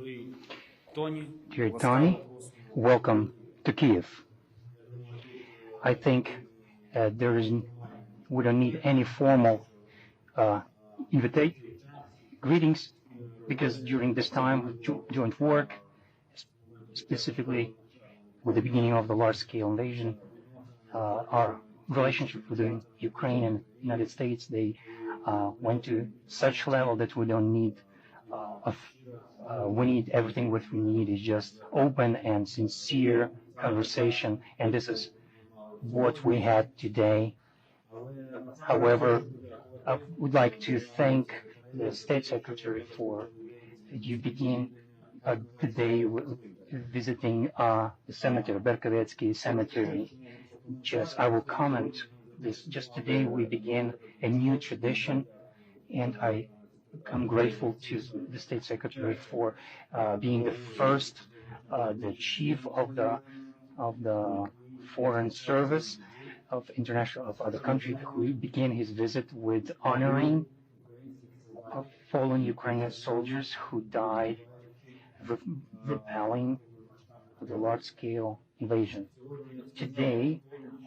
Dear Tony, welcome to Kyiv. I think we don't need any formal greetings, because during this time of joint work, specifically with the beginning of the large-scale invasion, our relationship with the Ukraine and United States, they went to such level that we don't need we need everything what we need is just open and sincere conversation, and this is what we had today. However, I would like to thank the State Secretary for you begin the day visiting the cemetery, Berkovetsky Cemetery. I will comment this. Just today we begin a new tradition, and I'm grateful to the State Secretary for being the first, the chief of the Foreign Service of other country, who began his visit with honoring fallen Ukrainian soldiers who died repelling the large-scale invasion. Today,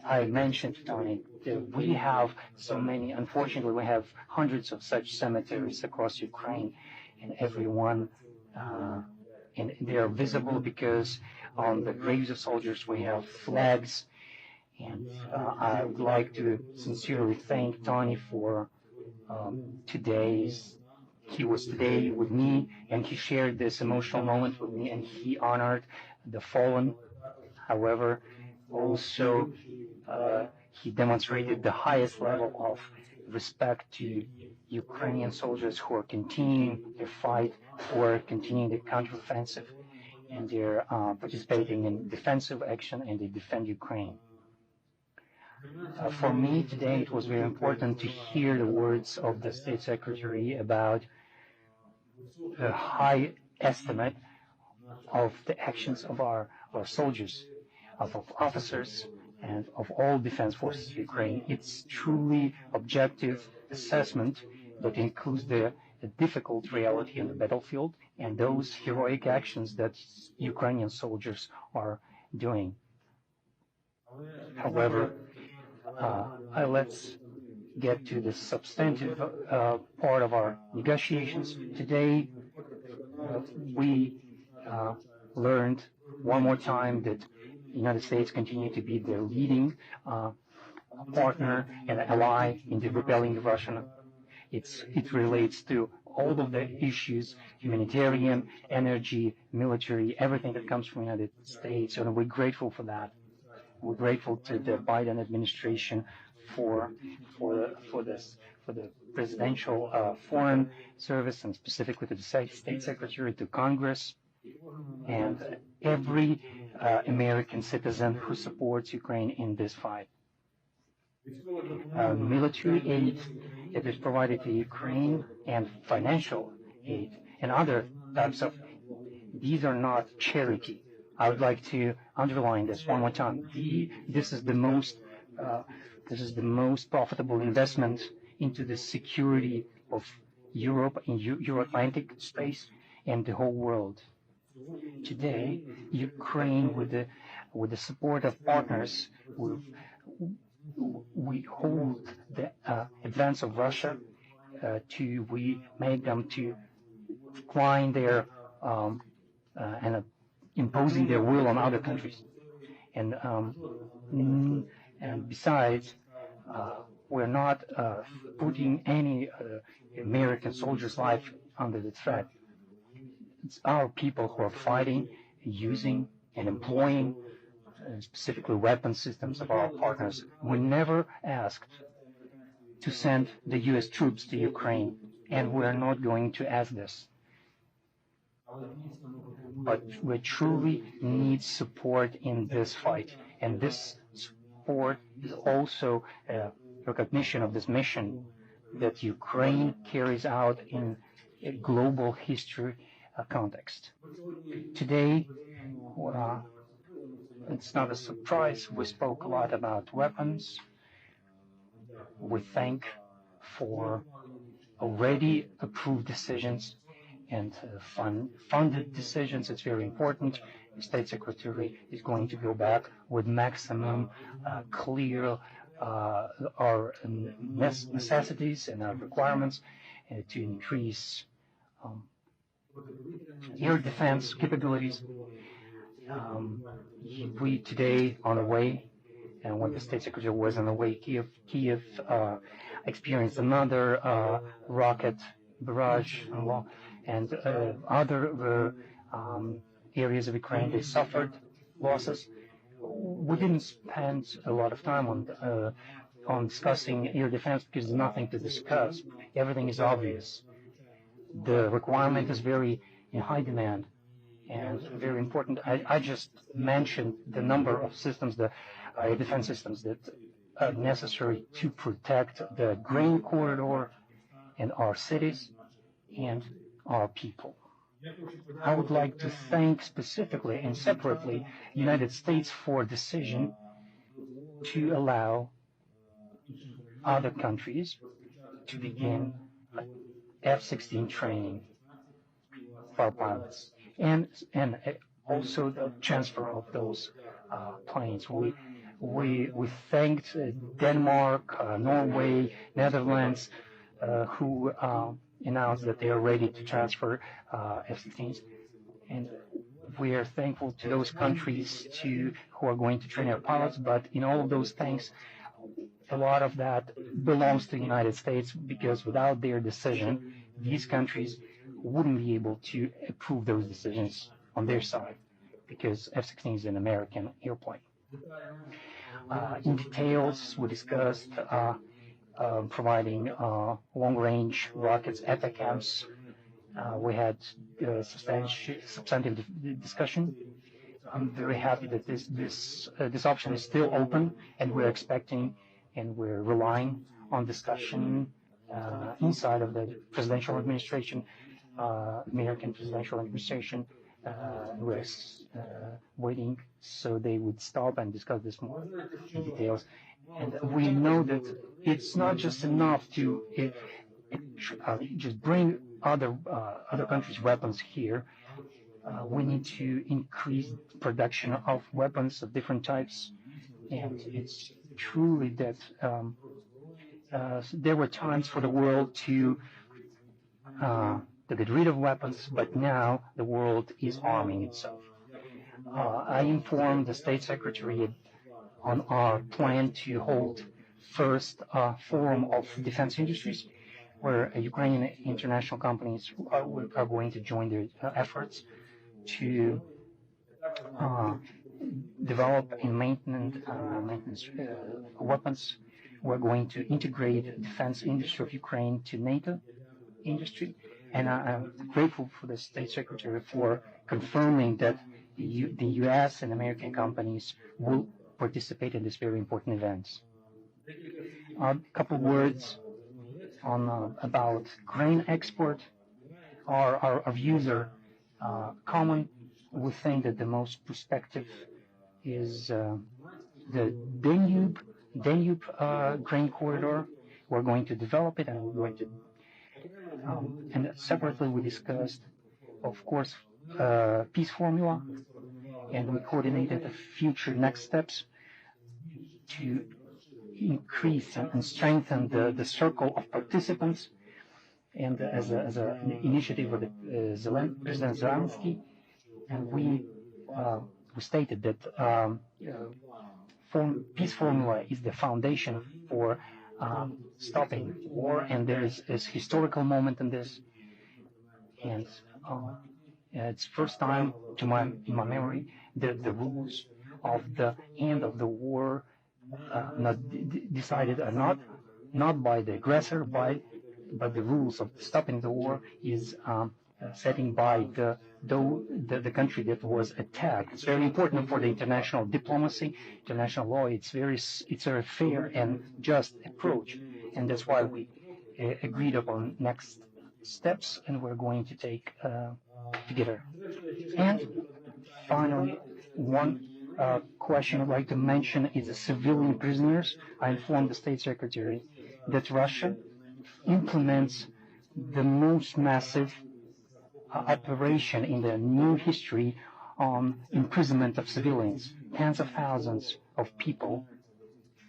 I mentioned, Tony, that we have so many, unfortunately, we have hundreds of such cemeteries across Ukraine, and everyone, and they are visible because on the graves of soldiers we have flags. And I would like to sincerely thank Tony for he was today with me, and he shared this emotional moment with me, and he honored the fallen. However, also he demonstrated the highest level of respect to Ukrainian soldiers who are continuing their fight, who are continuing the counteroffensive, and they're participating in defensive action, and they defend Ukraine. For me today, it was very important to hear the words of the State Secretary about the high estimate of the actions of our soldiers, of officers, and of all defense forces of Ukraine. It's truly objective assessment that includes the difficult reality on the battlefield and those heroic actions that Ukrainian soldiers are doing. However, let's get to the substantive part of our negotiations. Today, we learned one more time that the United States continue to be the leading partner and ally in the repelling of Russia. It relates to all of the issues, humanitarian, energy, military, everything that comes from the United States, and we're grateful for that. We're grateful to the Biden administration for the presidential foreign service, and specifically to the State Secretary, to Congress, and every American citizen who supports Ukraine in this fight. Military aid that is provided to Ukraine, and financial aid, and other types of, these are not charity. I would like to underline this one more time. This is the most profitable investment into the security of Europe and Euro-Atlantic space and the whole world. Today, Ukraine, with the support of partners, we hold the advance of Russia. We make them to decline their and imposing their will on other countries, and besides, we're not putting any American soldier's life under the threat. It's our people who are fighting, using, and employing specifically weapon systems of our partners. We never asked to send the U.S. troops to Ukraine, and we are not going to ask this. But we truly need support in this fight, and this support is also a recognition of this mission that Ukraine carries out in a global history context. Today, it's not a surprise, we spoke a lot about weapons. We thank for already approved decisions, and funded decisions. It's very important. The State Secretary is going to go back with maximum clear our necessities and our requirements to increase air defense capabilities. We today on the way, and when the State Secretary was on the way, Kyiv experienced another rocket barrage, and other areas of Ukraine, they suffered losses. We didn't spend a lot of time on discussing air defense because there's nothing to discuss. Everything is obvious. The requirement is very in high demand and very important. I just mentioned the number of systems, the air defense systems that are necessary to protect the grain corridor and our cities and our people. I would like to thank specifically and separately the United States for a decision to allow other countries to begin F-16 training for pilots, and also the transfer of those planes. We thanked Denmark, Norway, Netherlands, who announced that they are ready to transfer F-16s, and we are thankful to those countries who are going to train our pilots. But in all of those things, a lot of that belongs to the United States, because without their decision, these countries wouldn't be able to approve those decisions on their side, because F-16 is an American airplane. In details, we discussed providing long-range rockets at the camps. We had substantive discussion. I'm very happy that this option is still open, and we're expecting and we're relying on discussion inside of the presidential administration, American presidential administration. We're waiting so they would stop and discuss this more in details. And we know that it's not just enough to just bring other countries' weapons here. We need to increase production of weapons of different types, and it's truly that there were times for the world to get rid of weapons, but now the world is arming itself. I informed the State Secretary on our plan to hold first forum of defense industries, where Ukrainian international companies are going to join their efforts to develop and maintenance weapons. We're going to integrate the defense industry of Ukraine to NATO industry, and I'm grateful for the State Secretary for confirming that the U.S. and American companies will participate in this very important event. A couple words on about grain export. Our views are common. We think that the most prospective is the Danube grain corridor. We're going to develop it, and we're going to and separately we discussed, of course, peace formula, and we coordinated the future next steps to increase and strengthen the circle of participants. And as an initiative of President Zelensky, and we stated that peace formula is the foundation for stopping war, and there is a historical moment in this, and it's first time in my memory that the rules of the end of the war not decided are not by the aggressor, but the rules of stopping the war is setting by the country that was attacked. It's very important for the international diplomacy, international law. It's a fair and just approach, and that's why we agreed upon next steps, and we're going to take together. And finally, one question I'd like to mention is the civilian prisoners. I informed the State Secretary that Russia implements the most massive operation in the new history on imprisonment of civilians. Tens of thousands of people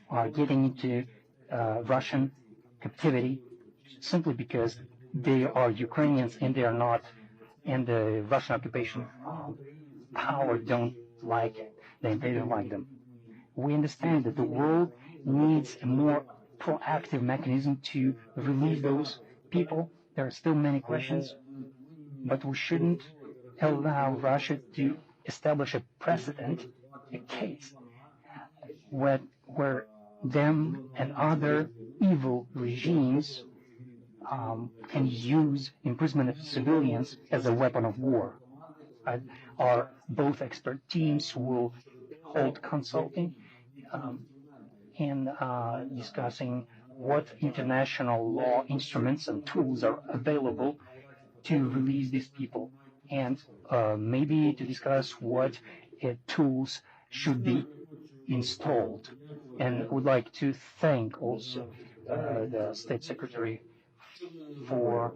are getting into Russian captivity simply because they are Ukrainians and they are not, and the Russian occupation power don't like it. They don't like them. We understand that the world needs a more proactive mechanism to release those people. There are still many questions, but we shouldn't allow Russia to establish a precedent, a case, where them and other evil regimes can use imprisonment of civilians as a weapon of war. Our both expert teams will hold consulting and discussing what international law instruments and tools are available to release these people, and maybe to discuss what tools should be installed. And would like to thank also the State Secretary for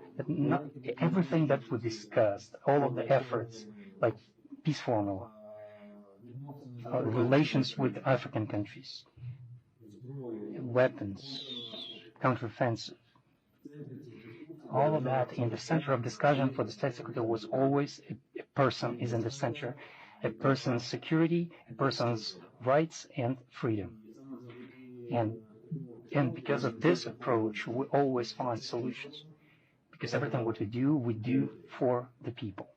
everything that we discussed, all of the efforts, like peace formula, relations with African countries, weapons, counteroffensive. All of that in the center of discussion for the State Secretary was always a person is in the center, a person's security, a person's rights and freedom. And because of this approach, we always find solutions. Because everything what we do for the people.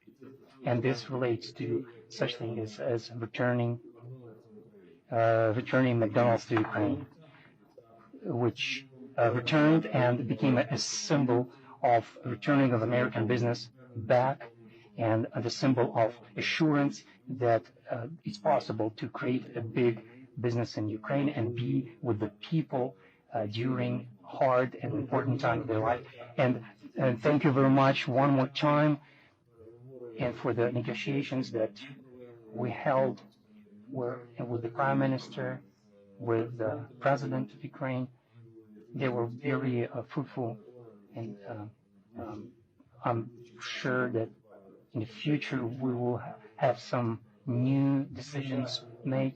And this relates to such things as returning McDonald's to Ukraine, which returned and became a symbol of returning of American business back, and the symbol of assurance that it's possible to create a big business in Ukraine and be with the people during hard and important time of their life. And thank you very much one more time, and for the negotiations that we held with the Prime Minister, with the President of Ukraine. They were very fruitful, and I'm sure that in the future we will have some new decisions made,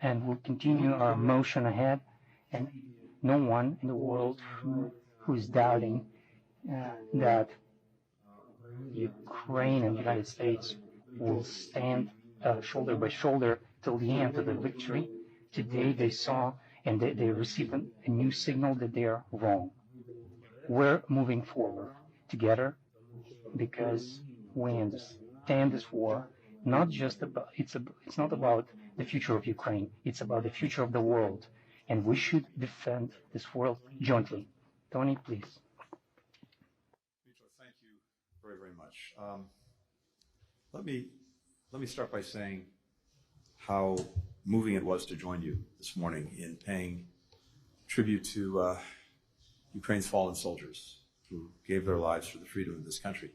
and we'll continue our motion ahead. And no one in the world who's doubting that Ukraine and the United States will stand shoulder by shoulder till the end of the victory. Today they saw and they received a new signal that they are wrong. We're moving forward together because we understand this war. Not just about it's not about the future of Ukraine. It's about the future of the world, and we should defend this world jointly. Tony, please. Dmytro, thank you very, very much. Let me start by saying how moving it was to join you this morning in paying tribute to Ukraine's fallen soldiers who gave their lives for the freedom of this country.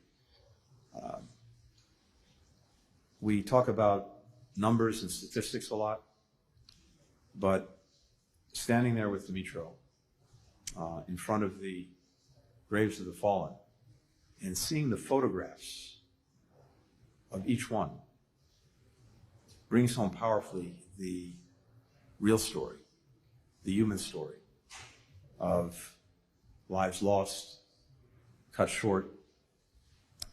We talk about numbers and statistics a lot, but standing there with Dmytro in front of the graves of the fallen and seeing the photographs of each one brings home powerfully the real story, the human story of lives lost, cut short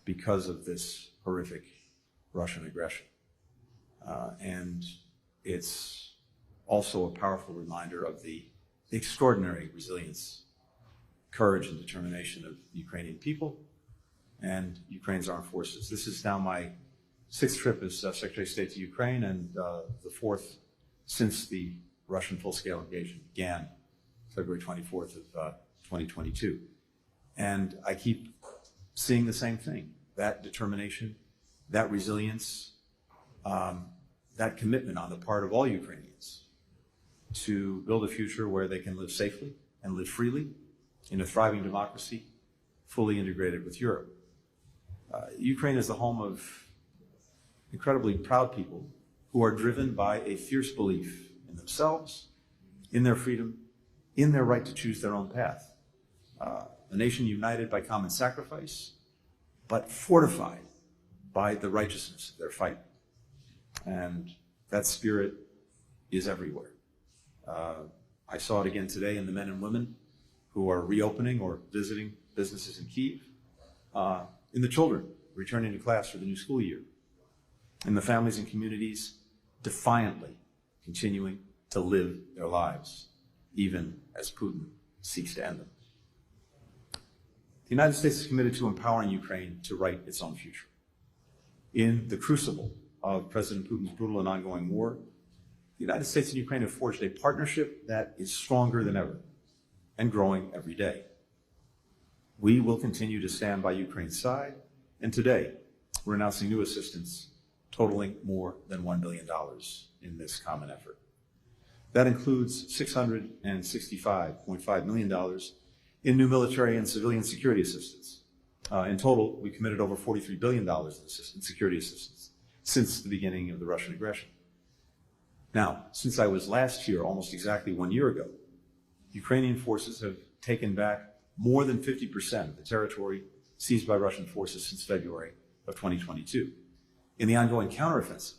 because of this horrific Russian aggression. And it's also a powerful reminder of the extraordinary resilience, courage, and determination of the Ukrainian people and Ukraine's armed forces. This is now my 6th trip as Secretary of State to Ukraine, and the 4th since the Russian full-scale invasion began February 24th of 2022. And I keep seeing the same thing, that determination, that resilience, that commitment on the part of all Ukrainians to build a future where they can live safely and live freely in a thriving democracy, fully integrated with Europe. Ukraine is the home of incredibly proud people who are driven by a fierce belief in themselves, in their freedom, in their right to choose their own path. A nation united by common sacrifice but fortified by the righteousness of their fight. And that spirit is everywhere. I saw it again today in the men and women who are reopening or visiting businesses in Kyiv, in the children returning to class for the new school year, in the families and communities defiantly continuing to live their lives, even as Putin seeks to end them. The United States is committed to empowering Ukraine to write its own future. In the crucible of President Putin's brutal and ongoing war, the United States and Ukraine have forged a partnership that is stronger than ever and growing every day. We will continue to stand by Ukraine's side, and today we're announcing new assistance totaling more than $1 billion in this common effort. That includes $665.5 million in new military and civilian security assistance. In total, we committed over $43 billion in security assistance since the beginning of the Russian aggression. Now, since I was last here almost exactly 1 year ago, Ukrainian forces have taken back more than 50% of the territory seized by Russian forces since February of 2022. In the ongoing counteroffensive,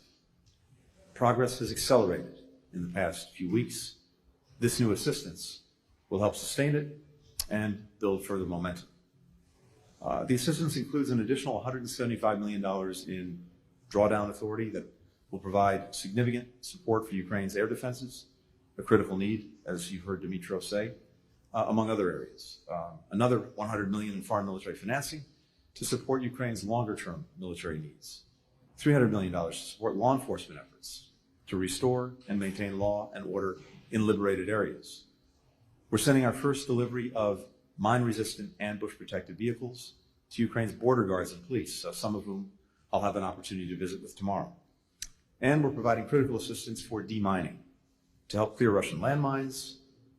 progress has accelerated in the past few weeks. This new assistance will help sustain it and build further momentum. The assistance includes an additional $175 million in drawdown authority that will provide significant support for Ukraine's air defenses, a critical need, as you've heard Dmytro say, among other areas. Another $100 million in foreign military financing to support Ukraine's longer-term military needs. $300 million to support law enforcement efforts to restore and maintain law and order in liberated areas. We're sending our first delivery of mine-resistant ambush-protected vehicles to Ukraine's border guards and police, some of whom I'll have an opportunity to visit with tomorrow. And we're providing critical assistance for demining to help clear Russian landmines,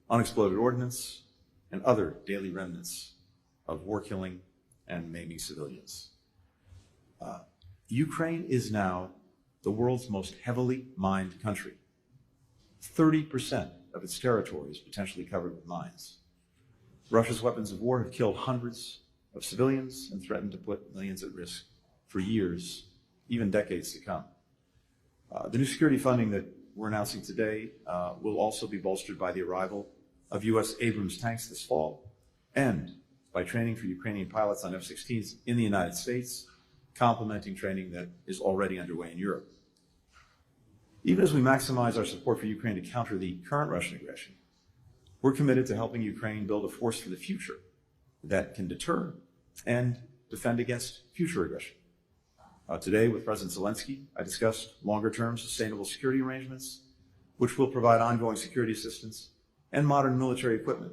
unexploded ordnance, and other daily remnants of war-killing and maiming civilians. Ukraine is now the world's most heavily mined country. 30% of its territory is potentially covered with mines. Russia's weapons of war have killed hundreds of civilians and threatened to put millions at risk for years, even decades to come. The new security funding that we're announcing today will also be bolstered by the arrival of U.S. Abrams tanks this fall and by training for Ukrainian pilots on F-16s in the United States, complementing training that is already underway in Europe. Even as we maximize our support for Ukraine to counter the current Russian aggression, we're committed to helping Ukraine build a force for the future that can deter and defend against future aggression. Today, with President Zelensky, I discussed longer-term sustainable security arrangements, which will provide ongoing security assistance and modern military equipment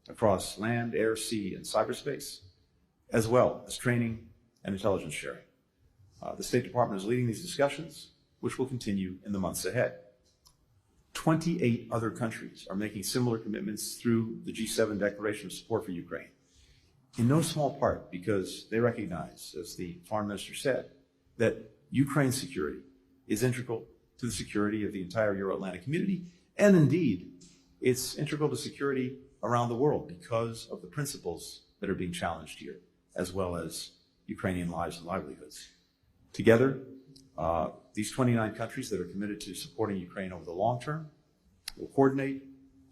across land, air, sea, and cyberspace, as well as training and intelligence sharing. The State Department is leading these discussions, which will continue in the months ahead. 28 other countries are making similar commitments through the G7 Declaration of Support for Ukraine, in no small part because they recognize, as the Foreign Minister said, that Ukraine's security is integral to the security of the entire Euro-Atlantic community, and indeed, it's integral to security around the world because of the principles that are being challenged here, as well as Ukrainian lives and livelihoods. Together, these 29 countries that are committed to supporting Ukraine over the long term will coordinate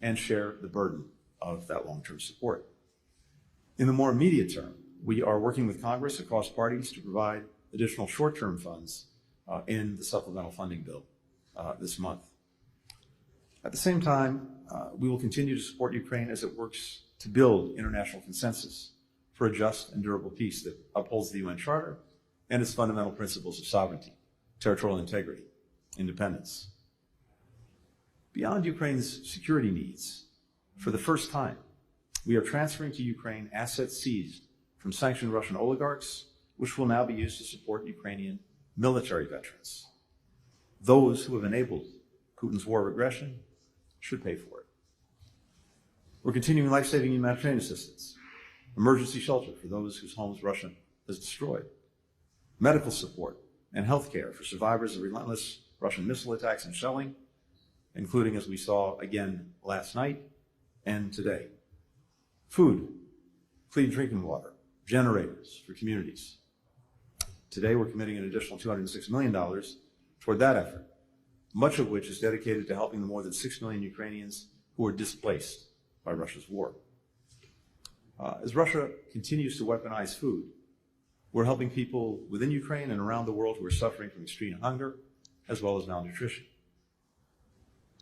and share the burden of that long-term support. In the more immediate term, we are working with Congress across parties to provide additional short-term funds in the supplemental funding bill this month. At the same time, we will continue to support Ukraine as it works to build international consensus for a just and durable peace that upholds the UN Charter and its fundamental principles of sovereignty, territorial integrity, independence. Beyond Ukraine's security needs, for the first time, we are transferring to Ukraine assets seized from sanctioned Russian oligarchs, which will now be used to support Ukrainian military veterans. Those who have enabled Putin's war of aggression should pay for it. We're continuing life-saving humanitarian assistance, emergency shelter for those whose homes Russia has destroyed, medical support and health care for survivors of relentless Russian missile attacks and shelling, including, as we saw again last night and today, food, clean drinking water, generators for communities, Today, we're committing an additional $206 million toward that effort, much of which is dedicated to helping the more than 6 million Ukrainians who are displaced by Russia's war. As Russia continues to weaponize food, we're helping people within Ukraine and around the world who are suffering from extreme hunger, as well as malnutrition.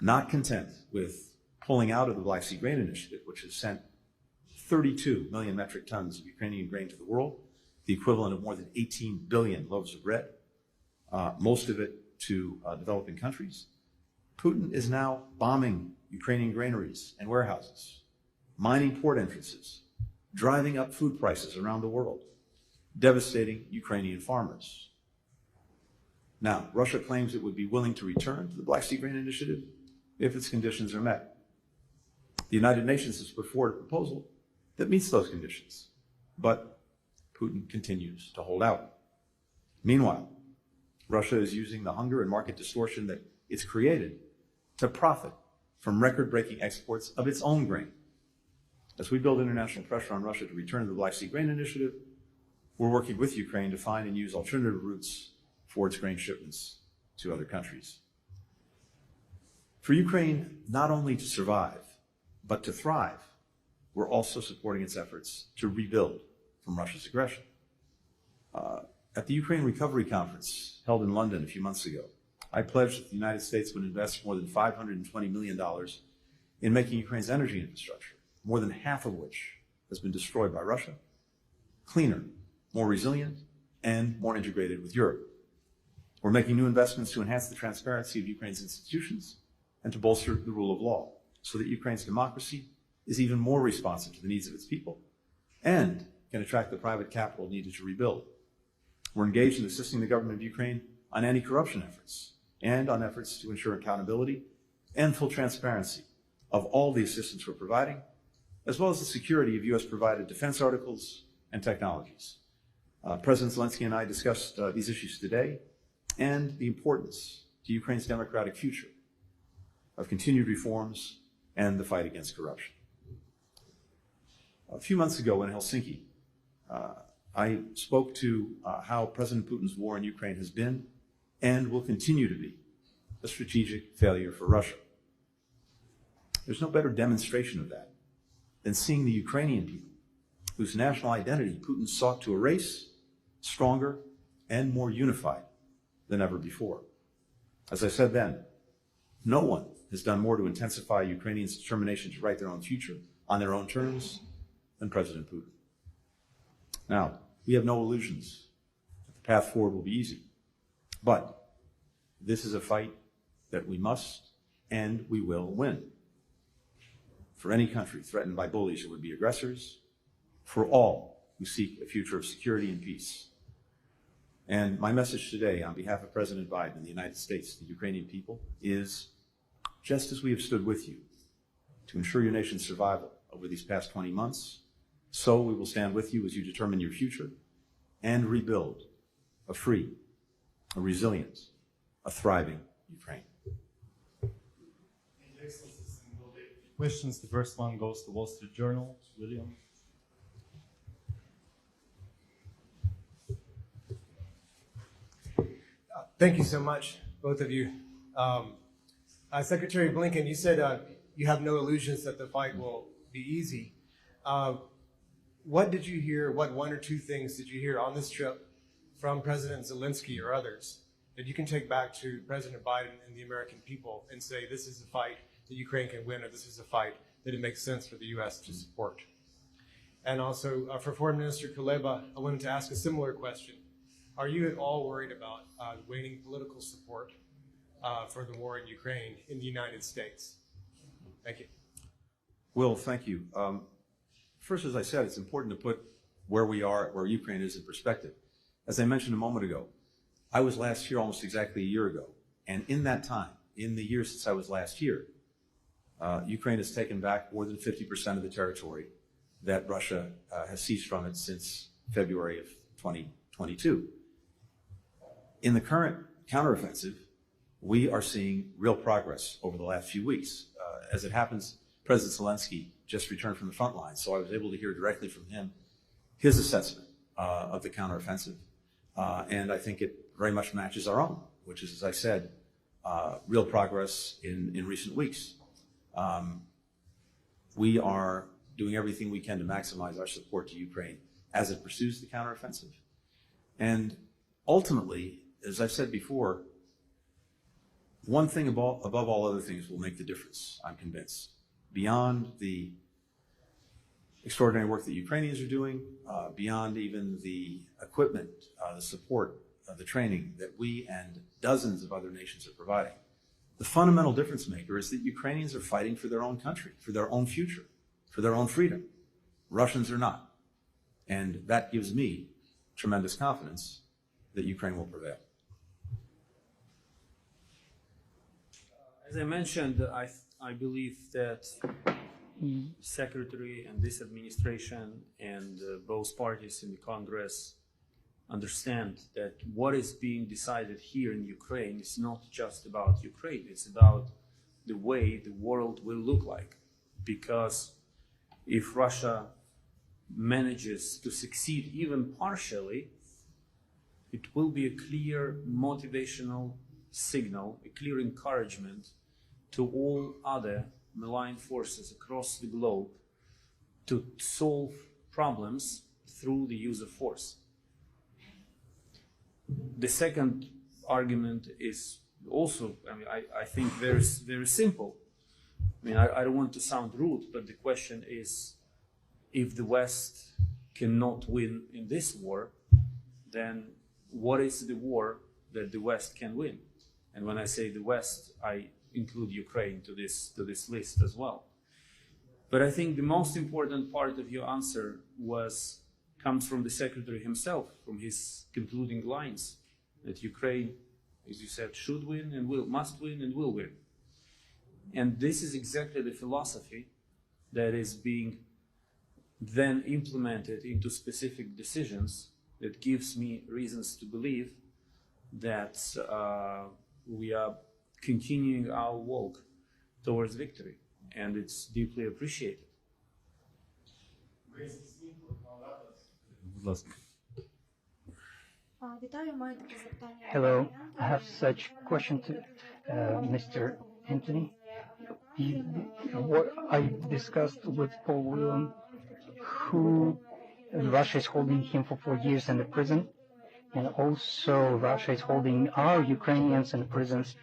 Not content with pulling out of the Black Sea Grain Initiative, which has sent 32 million metric tons of Ukrainian grain to the world, the equivalent of more than 18 billion loaves of bread, most of it to developing countries, Putin is now bombing Ukrainian granaries and warehouses, mining port entrances, driving up food prices around the world, devastating Ukrainian farmers. Now, Russia claims it would be willing to return to the Black Sea Grain Initiative if its conditions are met. The United Nations has put forward a proposal that meets those conditions, but Putin continues to hold out. Meanwhile, Russia is using the hunger and market distortion that it's created to profit from record-breaking exports of its own grain. As we build international pressure on Russia to return to the Black Sea Grain Initiative, we're working with Ukraine to find and use alternative routes for its grain shipments to other countries. For Ukraine not only to survive, but to thrive, we're also supporting its efforts to rebuild from Russia's aggression. At the Ukraine Recovery Conference held in London a few months ago, I pledged that the United States would invest more than $520 million in making Ukraine's energy infrastructure, more than half of which has been destroyed by Russia, cleaner, more resilient, and more integrated with Europe. We're making new investments to enhance the transparency of Ukraine's institutions and to bolster the rule of law so that Ukraine's democracy is even more responsive to the needs of its people and can attract the private capital needed to rebuild. We're engaged in assisting the government of Ukraine on anti-corruption efforts and on efforts to ensure accountability and full transparency of all the assistance we're providing, as well as the security of U.S.-provided defense articles and technologies. President Zelensky and I discussed these issues today and the importance to Ukraine's democratic future of continued reforms and the fight against corruption. A few months ago in Helsinki, I spoke to how President Putin's war in Ukraine has been and will continue to be a strategic failure for Russia. There's no better demonstration of that than seeing the Ukrainian people, whose national identity Putin sought to erase, stronger and more unified than ever before. As I said then, no one has done more to intensify Ukrainians' determination to write their own future on their own terms than President Putin. Now, we have no illusions that the path forward will be easy, but this is a fight that we must and we will win. For any country threatened by bullies or would-be aggressors, for all who seek a future of security and peace. And my message today on behalf of President Biden and the United States to the Ukrainian people is, just as we have stood with you to ensure your nation's survival over these past 20 months, so we will stand with you as you determine your future and rebuild a free, a resilient, a thriving Ukraine. Questions. The first one goes to Wall Street Journal, William. Thank you so much, both of you. Secretary Blinken, you said you have no illusions that the fight will be easy. What did you hear, what one or two things did you hear on this trip from President Zelensky or others that you can take back to President Biden and the American people and say this is a fight that Ukraine can win, or this is a fight that it makes sense for the U.S. to support? And also, for Foreign Minister Kuleba, I wanted to ask a similar question. Are you at all worried about waning political support for the war in Ukraine in the United States? Thank you. Will, thank you. First, as I said, it's important to put where we are, where Ukraine is in perspective. As I mentioned a moment ago, I was last here almost exactly a year ago. And in that time, in the year since I was last here, Ukraine has taken back more than 50% of the territory that Russia has seized from it since February of 2022. In the current counteroffensive, we are seeing real progress over the last few weeks. As it happens, President Zelensky just returned from the front lines, so I was able to hear directly from him his assessment of the counteroffensive. and I think it very much matches our own, which is, as I said, real progress in recent weeks. We are doing everything we can to maximize our support to Ukraine as it pursues the counteroffensive. And ultimately, as I've said before, one thing above all other things will make the difference, I'm convinced. Beyond the extraordinary work that Ukrainians are doing, beyond even the equipment, the support, the training that we and dozens of other nations are providing, the fundamental difference maker is that Ukrainians are fighting for their own country, for their own future, for their own freedom. Russians are not. And that gives me tremendous confidence that Ukraine will prevail. As I mentioned, I believe that Secretary and this administration and both parties in the Congress understand that what is being decided here in Ukraine is not just about Ukraine, it's about the way the world will look like. Because if Russia manages to succeed even partially, it will be a clear motivational signal, a clear encouragement to all other malign forces across the globe to solve problems through the use of force. The second argument is also, I think very, very simple. I don't want to sound rude, but the question is, if the West cannot win in this war, then what is the war that the West can win? And when I say the West, I include Ukraine to this list as well. But I think the most important part of your answer comes from the Secretary himself, from his concluding lines, that Ukraine, as you said, should win and must win and will win. And this is exactly the philosophy that is being then implemented into specific decisions that gives me reasons to believe that we are continuing our walk towards victory, and it's deeply appreciated. Hello, I have such question to Mr. Antony. What I discussed with Paul Whelan, who Russia is holding him for 4 years in the prison, and also Russia is holding our Ukrainians in prisons.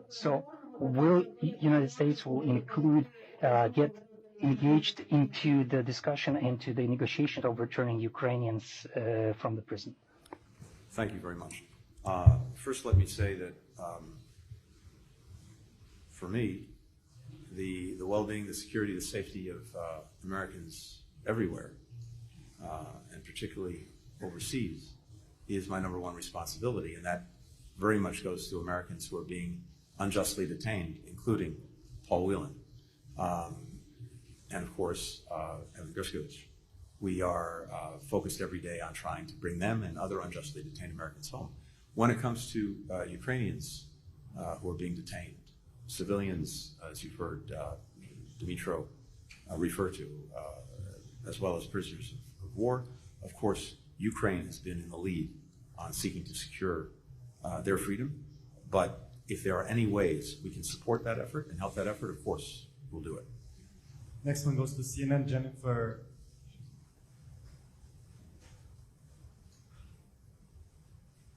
So will United States will include, get engaged into the discussion and to the negotiation of returning Ukrainians from the prison? Thank you very much. First, let me say that for me, the well-being, the security, the safety of Americans everywhere, and particularly overseas, is my number one responsibility, and that very much goes to Americans who are being unjustly detained, including Paul Whelan, and of course, Evan Gershkovich. We are focused every day on trying to bring them and other unjustly detained Americans home. When it comes to Ukrainians who are being detained, civilians, as you've heard Dmytro refer to, as well as prisoners of war, of course, Ukraine has been in the lead on seeking to secure their freedom. But if there are any ways we can support that effort and help that effort, of course, we'll do it. Next one goes to CNN, Jennifer.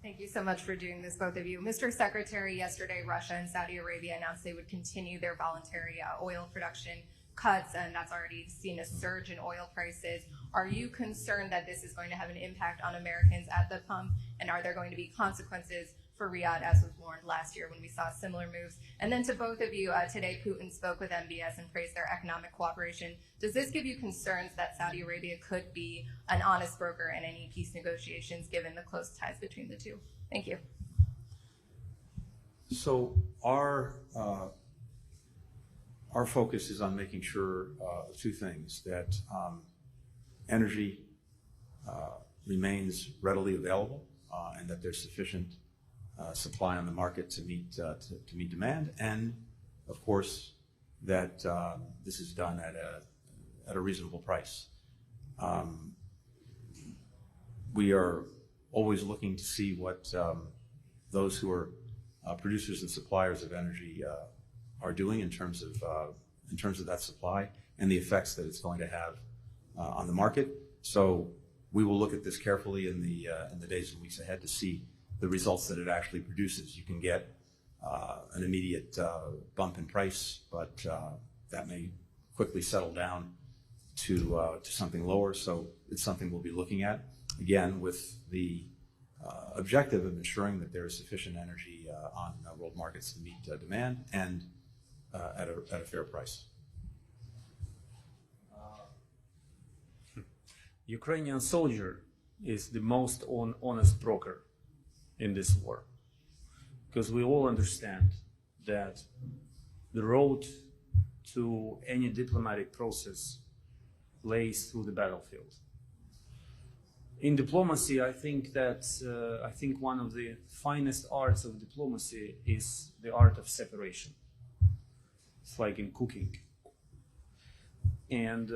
Thank you so much for doing this, both of you. Mr. Secretary, yesterday, Russia and Saudi Arabia announced they would continue their voluntary oil production cuts, and that's already seen a surge in oil prices. Are you concerned that this is going to have an impact on Americans at the pump, and are there going to be consequences for Riyadh, as was warned last year when we saw similar moves? And then to both of you, today Putin spoke with MBS and praised their economic cooperation. Does this give you concerns that Saudi Arabia could be an honest broker in any peace negotiations, given the close ties between the two? Thank you. So our focus is on making sure two things: that energy remains readily available, and that there's sufficient supply on the market to meet demand, and of course that this is done at a reasonable price. We are always looking to see what those who are producers and suppliers of energy are doing in terms of that supply and the effects that it's going to have on the market. So we will look at this carefully in the days and weeks ahead to see the results that it actually produces. You can get an immediate bump in price, but that may quickly settle down to something lower. So it's something we'll be looking at, again, with the objective of ensuring that there is sufficient energy on world markets to meet demand and at a fair price. Ukrainian soldier is the most honest broker in this war, because we all understand that the road to any diplomatic process lays through the battlefield. In diplomacy, I think one of the finest arts of diplomacy is the art of separation. It's like in cooking. And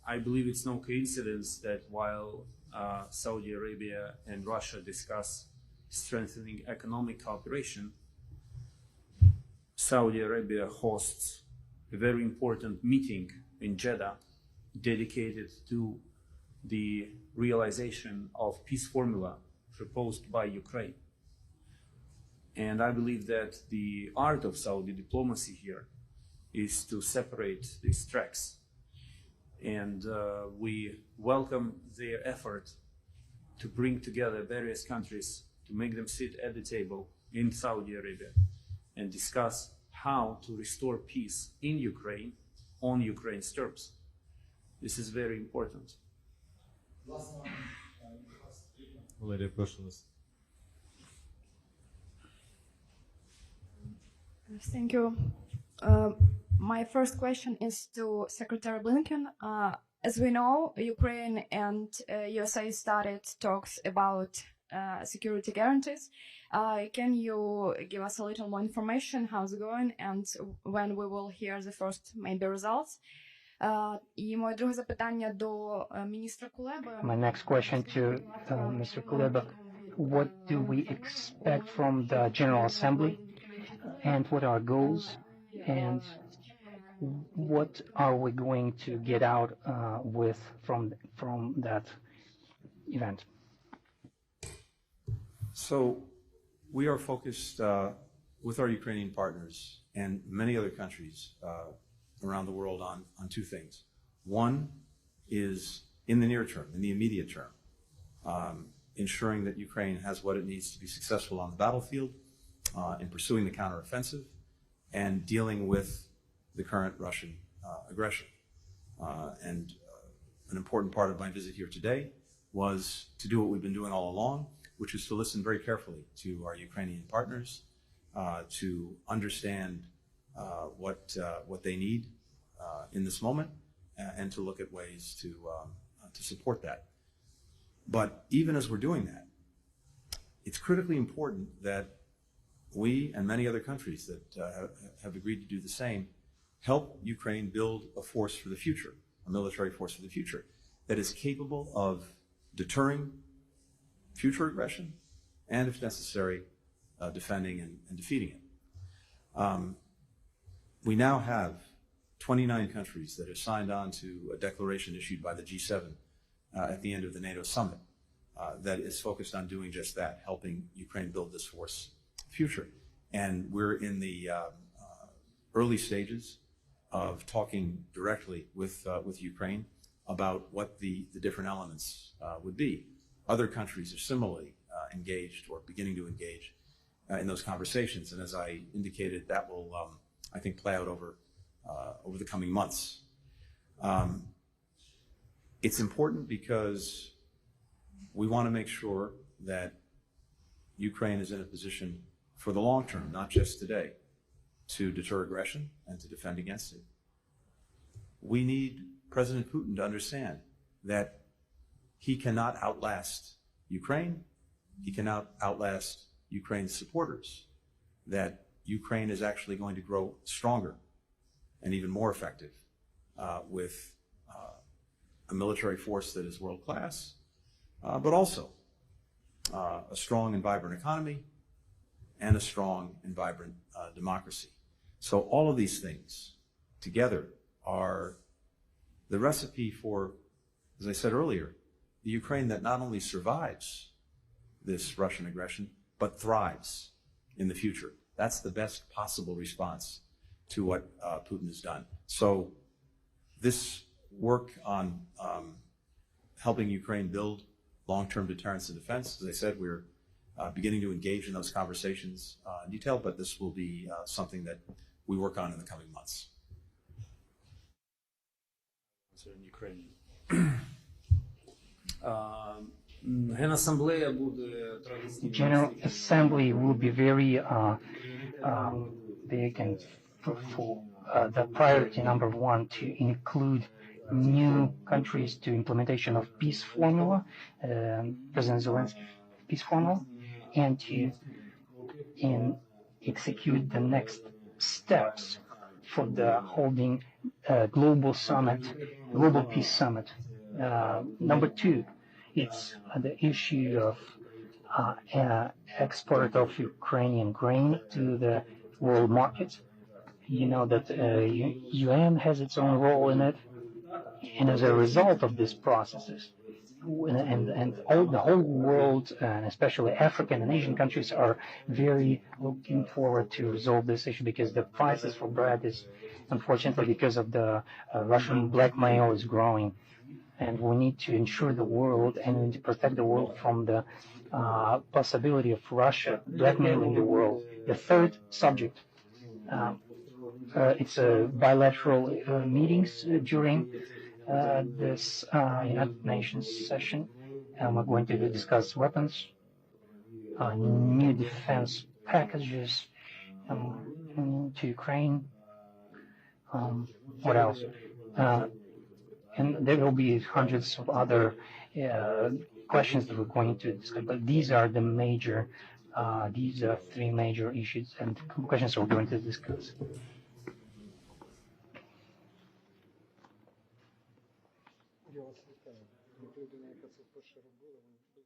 I believe it's no coincidence that while Saudi Arabia and Russia discuss strengthening economic cooperation, Saudi Arabia hosts a very important meeting in Jeddah dedicated to the realization of peace formula proposed by Ukraine. And I believe that the art of Saudi diplomacy here is to separate these tracks. And we welcome their effort to bring together various countries, to make them sit at the table in Saudi Arabia and discuss how to restore peace in Ukraine on Ukraine's terms. This is very important. Валерія, прошу вас. Thank you. My first question is to Secretary Blinken. As we know, Ukraine and USA started talks about security guarantees. Can you give us a little more information, how's it going, and when we will hear the first maybe results? І моє друге запитання до міністра Кулеби. My next question to Mr. Kuleba. What do we expect from the General Assembly, and what are our goals, and what are we going to get out from that event? So we are focused with our Ukrainian partners and many other countries around the world on two things. One is in the near term, in the immediate term, ensuring that Ukraine has what it needs to be successful on the battlefield in pursuing the counteroffensive and dealing with the current Russian aggression. And an important part of my visit here today was to do what we've been doing all along, which is to listen very carefully to our Ukrainian partners, to understand what they need in this moment, and to look at ways to support that. But even as we're doing that, it's critically important that we and many other countries that have agreed to do the same help Ukraine build a force for the future, a military force for the future that is capable of deterring future aggression and, if necessary, defending and defeating it. We now have 29 countries that have signed on to a declaration issued by the G7 at the end of the NATO summit that is focused on doing just that, helping Ukraine build this force future. And we're in the early stages of talking directly with Ukraine about what the different elements would be. Other countries are similarly engaged or beginning to engage in those conversations. And as I indicated, that will, I think, play out over the coming months. It's important because we want to make sure that Ukraine is in a position for the long term, not just today, to deter aggression and to defend against it. We need President Putin to understand that he cannot outlast Ukraine, he cannot outlast Ukraine's supporters, that Ukraine is actually going to grow stronger and even more effective with a military force that is world-class, but also a strong and vibrant economy, and a strong and vibrant democracy. So all of these things together are the recipe for, as I said earlier, the Ukraine that not only survives this Russian aggression, but thrives in the future. That's the best possible response to what Putin has done. So this work on helping Ukraine build long-term deterrence and defense, as I said, we're beginning to engage in those conversations in detail, but this will be something that we work on in the coming months. So in Ukraine. Генасамблея буде The традиційно. General Assembly will be very big and fruitful. The priority number one to include new countries to implementation of peace formula, President Zelensky peace formula, and to execute the next steps for the holding global summit, global peace summit. Number two, it's the issue of export of Ukrainian grain to the world market. You know that UN has its own role in it, and as a result of these processes, and all the whole world, and especially African and Asian countries, are very looking forward to resolve this issue because the prices for bread is, unfortunately, because of the Russian blackmail, is growing. And we need to ensure the world and we need to protect the world from the possibility of Russia blackmailing the world. The third subject, it's bilateral meetings during this United Nations session. We're going to discuss weapons, new defense packages to Ukraine. What else? And there will be hundreds of other questions that we're going to discuss, but these are the major, these are three major issues and questions we're going to discuss. Я вас вітаю. Як людина, яка це вперше робила, ви